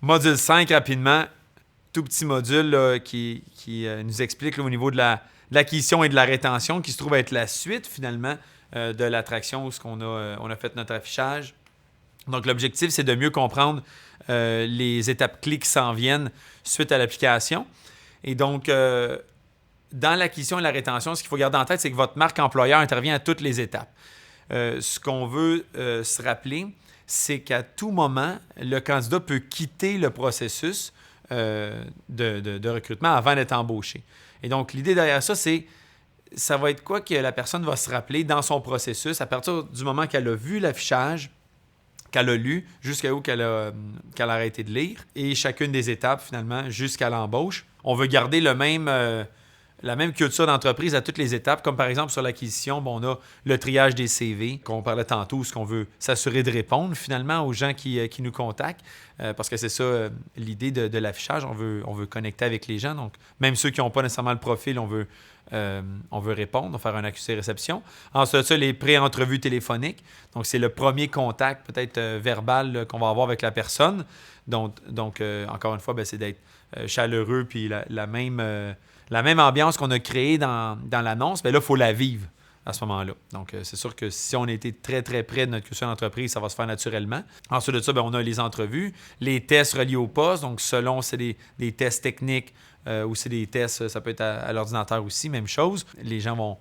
Module 5, rapidement, tout petit module là, qui nous explique là, au niveau de l'acquisition et de la rétention, qui se trouve être la suite finalement de l'attraction où on a fait notre affichage. Donc, l'objectif, c'est de mieux comprendre les étapes clés qui s'en viennent suite à l'application. Et donc, dans l'acquisition et la rétention, ce qu'il faut garder en tête, c'est que votre marque employeur intervient à toutes les étapes. Ce qu'on veut se rappeler, c'est qu'à tout moment, le candidat peut quitter le processus de recrutement avant d'être embauché. Et donc, l'idée derrière ça, ça va être quoi que la personne va se rappeler dans son processus à partir du moment qu'elle a vu l'affichage, qu'elle a lu, jusqu'à où qu'elle a arrêté de lire, et chacune des étapes, finalement, jusqu'à l'embauche. On veut garder la même culture d'entreprise à toutes les étapes, comme par exemple sur l'acquisition, on a le triage des CV, qu'on parlait tantôt, ce qu'on veut s'assurer de répondre finalement aux gens qui nous contactent, parce que c'est ça l'idée de l'affichage, on veut connecter avec les gens, donc même ceux qui n'ont pas nécessairement le profil, on veut répondre, on va faire un accusé-réception. Ensuite, ça, les pré-entrevues téléphoniques, donc c'est le premier contact peut-être verbal là, qu'on va avoir avec la personne, donc encore une fois, c'est d'être chaleureux, puis la même ambiance qu'on a créée dans l'annonce, là, il faut la vivre à ce moment-là. Donc, c'est sûr que si on était très, très près de notre culture d'entreprise, ça va se faire naturellement. Ensuite de ça, on a les entrevues, les tests reliés au poste. Donc, selon c'est des tests techniques ou c'est des tests, ça peut être à l'ordinateur aussi, même chose. Les gens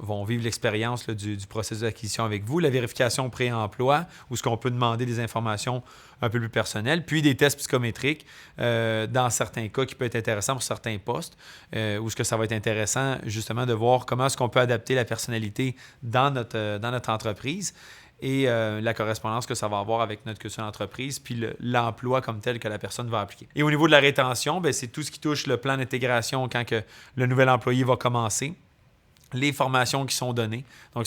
vont vivre l'expérience là, du processus d'acquisition avec vous. La vérification pré-emploi, où ce qu'on peut demander des informations un peu plus personnelles, puis des tests psychométriques dans certains cas qui peut être intéressant pour certains postes, où ce que ça va être intéressant justement de voir comment est-ce qu'on peut adapter la personnalité dans notre entreprise et la correspondance que ça va avoir avec notre culture d'entreprise, puis l'emploi comme tel que la personne va appliquer. Et au niveau de la rétention, c'est tout ce qui touche le plan d'intégration quand que le nouvel employé va commencer. Les formations qui sont données. Donc,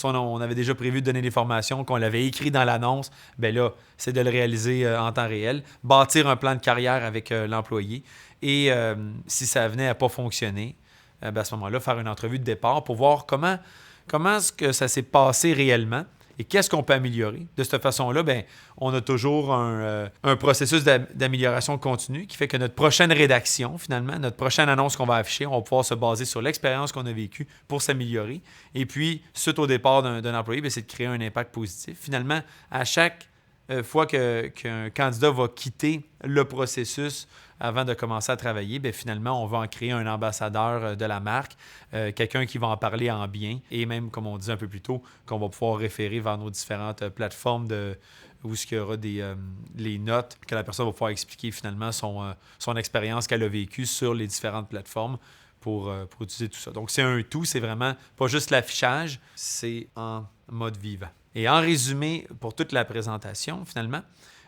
on avait déjà prévu de donner des formations, qu'on l'avait écrit dans l'annonce. Là, c'est de le réaliser en temps réel. Bâtir un plan de carrière avec l'employé. Et si ça venait à pas fonctionner, à ce moment-là, faire une entrevue de départ pour voir comment est-ce que ça s'est passé réellement et qu'est-ce qu'on peut améliorer. De cette façon-là, on a toujours un processus d'amélioration continue qui fait que notre prochaine rédaction, finalement, notre prochaine annonce qu'on va afficher, on va pouvoir se baser sur l'expérience qu'on a vécue pour s'améliorer. Et puis, suite au départ d'un employé, c'est de créer un impact positif. Finalement, à chaque fois qu'un candidat va quitter le processus avant de commencer à travailler, finalement, on va en créer un ambassadeur de la marque, quelqu'un qui va en parler en bien et même, comme on disait un peu plus tôt, qu'on va pouvoir référer vers nos différentes plateformes où il y aura les notes que la personne va pouvoir expliquer finalement son expérience qu'elle a vécue sur les différentes plateformes pour utiliser tout ça. Donc, c'est un tout, c'est vraiment pas juste l'affichage, c'est en mode vivant. Et en résumé, pour toute la présentation, finalement,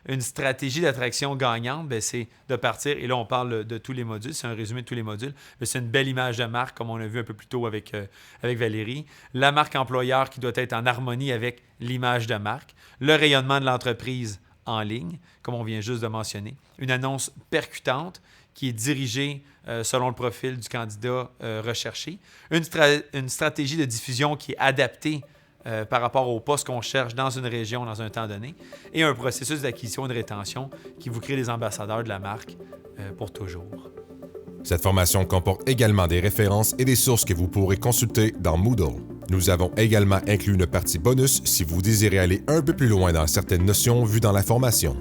une stratégie d'attraction gagnante, c'est de partir, et là on parle de tous les modules, c'est un résumé de tous les modules, mais c'est une belle image de marque, comme on a vu un peu plus tôt avec Valérie. La marque employeur qui doit être en harmonie avec l'image de marque, le rayonnement de l'entreprise en ligne, comme on vient juste de mentionner, une annonce percutante qui est dirigée selon le profil du candidat recherché, une stratégie de diffusion qui est adaptée par rapport au poste qu'on cherche dans une région, dans un temps donné, et un processus d'acquisition et de rétention qui vous crée des ambassadeurs de la marque pour toujours. Cette formation comporte également des références et des sources que vous pourrez consulter dans Moodle. Nous avons également inclus une partie bonus si vous désirez aller un peu plus loin dans certaines notions vues dans la formation.